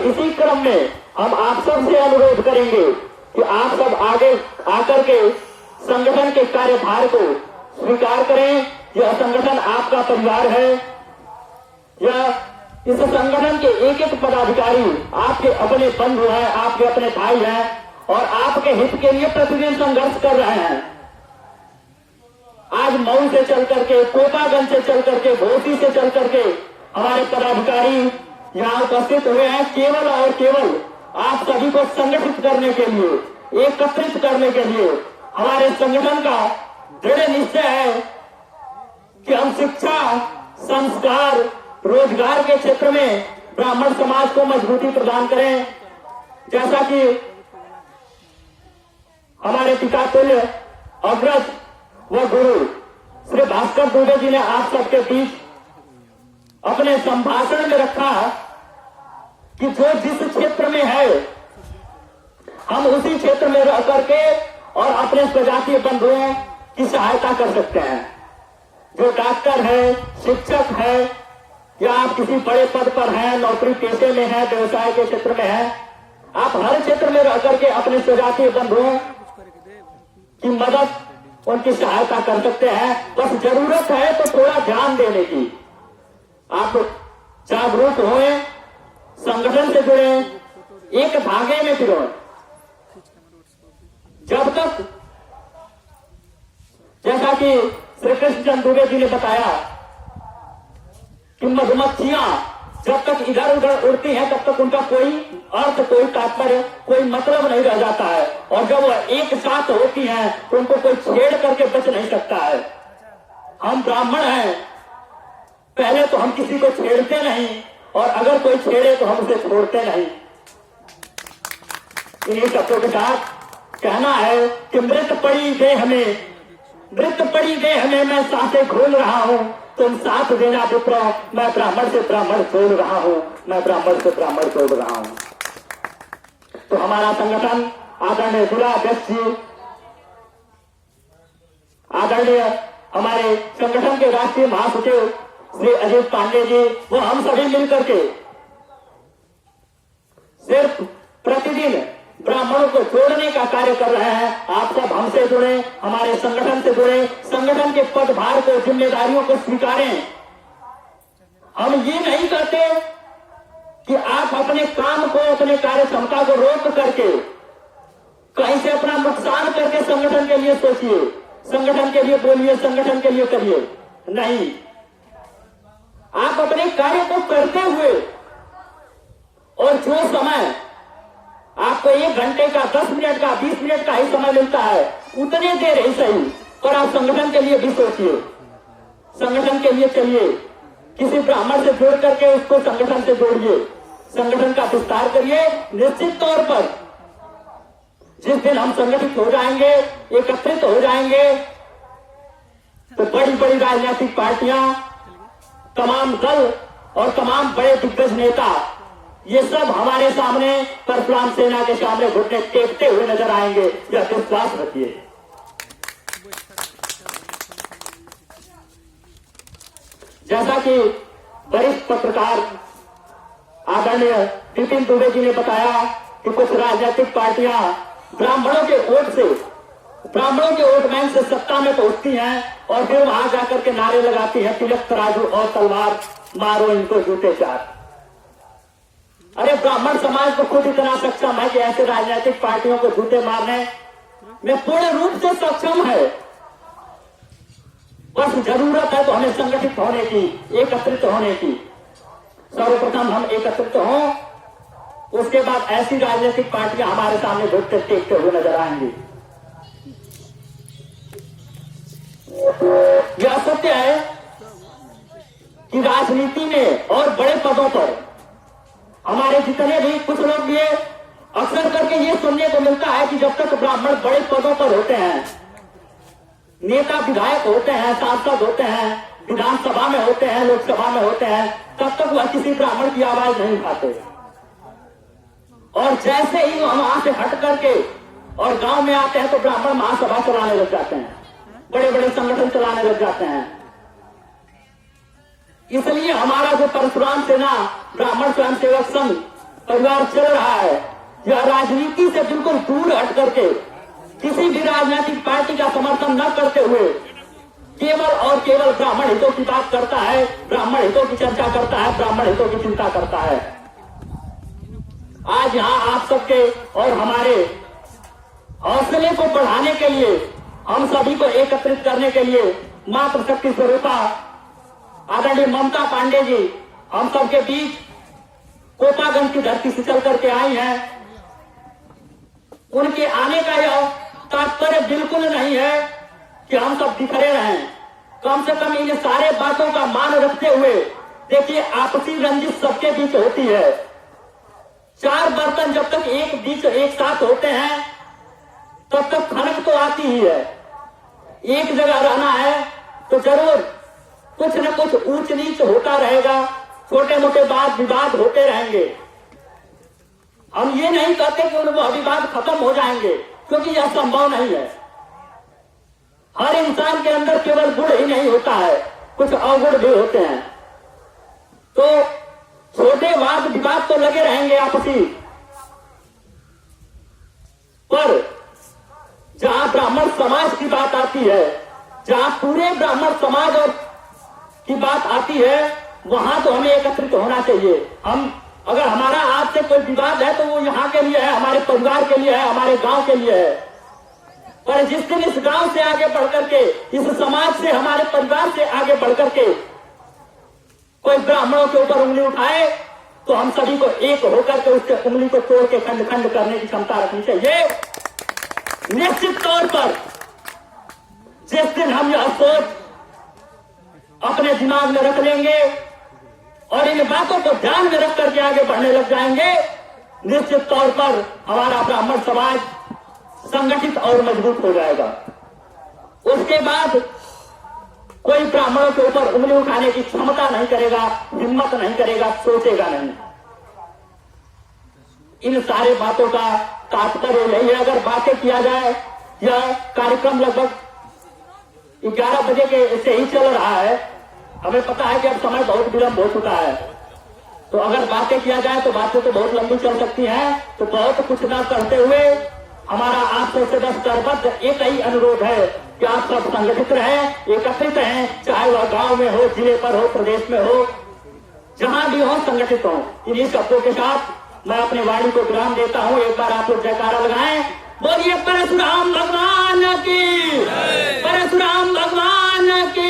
इसी क्रम में हम आप सबसे अनुरोध करेंगे कि आप सब आगे आकर के संगठन के कार्यभार को स्वीकार करें। यह संगठन आपका परिवार है। यह इस संगठन के एक एक पदाधिकारी आपके अपने बंधु हैं, आपके अपने भाई हैं और आपके हित के लिए प्रतिदिन संघर्ष कर रहे हैं। आज मऊ से चल करके, कोपागंज से चल करके, घोसी से चल करके हमारे पदाधिकारी यहाँ उपस्थित हुए हैं केवल और केवल आप सभी को संगठित करने के लिए, एकत्रित करने के लिए। हमारे संगठन का दृढ़ निश्चय है कि हम शिक्षा, संस्कार, रोजगार के क्षेत्र में ब्राह्मण समाज को मजबूती प्रदान करें। जैसा कि हमारे पितातुल्य अग्रज व गुरु श्री भास्कर दुबे जी ने आप सबके बीच अपने संभाषण में रखा कि जो जिस क्षेत्र में है हम उसी क्षेत्र में रह करके और अपने स्वजातीय बंधुओं की सहायता कर सकते हैं। जो डॉक्टर है, शिक्षक है या आप किसी बड़े पद पर हैं, नौकरी पेशे में हैं, व्यवसाय के क्षेत्र में हैं, आप हर क्षेत्र में रह करके अपने स्वजातीय बंधुओं की मदद, उनकी सहायता कर सकते हैं। बस जरूरत है तो थोड़ा ध्यान देने की। आप जागरूक होए, संगठन से जुड़े, एक धागे में जुड़े। जब तक, जैसा कि श्री कृष्ण चंद्र दुबे जी ने बताया कि मधुमक्खियां जब तक इधर उधर उड़ती हैं तब तक उनका कोई अर्थ, कोई तात्पर्य, कोई मतलब नहीं रह जाता है। और जब वह एक साथ होती हैं तो उनको कोई छेड़ करके बच नहीं सकता है। हम ब्राह्मण हैं, पहले तो हम किसी को छेड़ते नहीं और अगर कोई छेड़े तो हम उसे छोड़ते नहीं। इन्हीं शब्दों के साथ कहना है कि मृत पड़ी देह में, मृत पड़ी देह में मैं सांसें घोल रहा हूं, तुम साथ देना पुत्रों, मैं ब्राह्मण से ब्राह्मण जोड़ रहा हूं, मैं ब्राह्मण से ब्राह्मण जोड़ रहा हूं। तो हमारा संगठन आदरणीय जिला अध्यक्ष जी, आदरणीय हमारे संगठन के राष्ट्रीय महासचिव श्री अजीत पांडे जी, वो हम सभी मिलकर के सिर्फ प्रतिदिन ब्राह्मणों को जोड़ने का कार्य कर रहे हैं। आप सब हमसे जुड़े, हमारे संगठन से जुड़े, संगठन के पदभार को, जिम्मेदारियों को स्वीकारें। हम ये नहीं कहते कि आप अपने काम को, अपने कार्य क्षमता को रोक करके कहीं से अपना नुकसान करके संगठन के लिए सोचिए, संगठन के लिए बोलिए, संगठन के लिए करिए। नहीं, आप अपने कार्य को करते हुए और जो समय आपको 1 घंटे का, 10 मिनट का, 20 मिनट का ही समय मिलता है, उतने देर ही सही पर आप संगठन के लिए भी सोचिए, संगठन के लिए चलिए। किसी ब्राह्मण से जोड़ करके उसको संगठन से जोड़िए, संगठन का विस्तार करिए। निश्चित तौर पर जिस दिन हम संगठित हो जाएंगे, एकत्रित हो जाएंगे, तो बड़ी बड़ी राजनीतिक पार्टियां, तमाम दल और तमाम बड़े दिग्गज नेता, ये सब हमारे सामने, परशुराम सेना के सामने घुटने टेकते हुए नजर आएंगे। यह विश्वास रखिए। जैसा कि वरिष्ठ पत्रकार आदरणीय विपिन दुबे जी ने बताया कि कुछ राजनीतिक पार्टियां ब्राह्मणों के वोट से, ब्राह्मणों के वोट बैंक से सत्ता में पहुंचती हैं और फिर वहां जाकर के नारे लगाती हैं, तिलक तराजू और तलवार, मारो इनको जूते चार। अरे ब्राह्मण समाज तो खुद इतना सक्षम है कि ऐसे राजनीतिक पार्टियों को जूते मारने में पूर्ण रूप से सक्षम है। बस जरूरत है तो हमें संगठित होने की, एकत्रित होने की। सर्वप्रथम हम एकत्रित हों, उसके बाद ऐसी राजनीतिक पार्टियां हमारे सामने घुटते टेकते हुए नजर आएंगी। यह सत्य है कि राजनीति में और बड़े पदों पर हमारे जितने भी, कुछ लोग ये अक्सर करके ये सुनने को मिलता है कि जब तक ब्राह्मण बड़े पदों पर होते हैं, नेता विधायक होते हैं, सांसद होते हैं, विधानसभा में होते हैं, लोकसभा में होते हैं, तब तक वह किसी ब्राह्मण की आवाज नहीं उठाते। और जैसे ही वह वहां से हट करके और गांव में आते हैं तो ब्राह्मण महासभा चलाने लग जाते हैं, बड़े बड़े संगठन चलाने लग जाते हैं। इसलिए हमारा जो परशुराम सेना ब्राह्मण स्वयंसेवक संघ परिवार चल रहा है, यह राजनीति से बिल्कुल दूर हट करके किसी भी राजनीतिक पार्टी का समर्थन न करते हुए केवल और केवल ब्राह्मण हितों की बात करता है, ब्राह्मण हितों की चर्चा करता है, ब्राह्मण हितों की चिंता करता है। आज यहाँ आप सबके और हमारे हौसले को बढ़ाने के लिए, हम सभी को एकत्रित करने के लिए मातृशक्ति स्वरूपा आदरणीय ममता पांडे जी हम सबके बीच कोपागंज की धरती से चल करके आई हैं। उनके आने का यह तात्पर्य बिल्कुल नहीं है कि हम सब बिखरे रहें। कम से कम इन सारे बातों का मान रखते हुए देखिए, आपसी रंजिश सबके बीच होती है। चार बर्तन जब तक एक साथ होते हैं तब तक खनक तो आती ही है। एक जगह रहना है तो जरूर कुछ न कुछ ऊंच नीच होता रहेगा, छोटे मोटे वाद विवाद होते रहेंगे। हम ये नहीं कहते कि उन विवाद खत्म हो जाएंगे, क्योंकि यह संभव नहीं है। हर इंसान के अंदर केवल गुण ही नहीं होता है, कुछ अवगुण भी होते हैं। तो छोटे वाद विवाद तो लगे रहेंगे आपसी, पर जहां ब्राह्मण समाज की बात आती है, जहां पूरे ब्राह्मण समाज और की बात आती है, वहां तो हमें एकत्रित होना चाहिए। हम अगर हमारा आपसे कोई विवाद है तो वो यहाँ के लिए है, हमारे परिवार के लिए है, हमारे गांव के लिए है। पर जिस दिन इस गांव से आगे बढ़कर के, इस समाज से, हमारे परिवार से आगे बढ़कर के कोई ब्राह्मणों के ऊपर उंगली उठाए तो हम सभी को एक होकर के उसके उंगली को तोड़ के खंड खंड करने की क्षमता रखनी चाहिए। निश्चित तौर पर जिस दिन हम यह सोच अपने दिमाग में रख लेंगे और इन बातों को ध्यान में रख करके आगे बढ़ने लग जाएंगे, निश्चित तौर पर हमारा ब्राह्मण समाज संगठित और मजबूत हो जाएगा। उसके बाद कोई ब्राह्मणों के ऊपर उंगली उठाने की क्षमता नहीं करेगा, हिम्मत नहीं करेगा, सोचेगा नहीं। इन सारे बातों का तात्पर्य यही है। अगर बातें किया जाए, यह कार्यक्रम लगभग 11 बजे के से ही चल रहा है, हमें पता है कि अब समय बहुत विलंब हो चुका है। तो अगर बातें किया जाए तो बातें तो बहुत लंबी चल सकती हैं। तो बहुत कुछ ना करते हुए हमारा आप सबसे बस करबद्ध एक ही अनुरोध है कि आप सब संगठित रहें, एकत्रित रहें, चाहे वह गांव में हो, जिले पर हो, प्रदेश में हो, जहां भी हो संगठित हो। इन्हीं शब्दों के साथ मैं अपनी वाणी को विराम देता हूं। एक बार आप लोग जयकारा लगाएं, बोलिए परशुराम भगवान की, परशुराम भगवान की।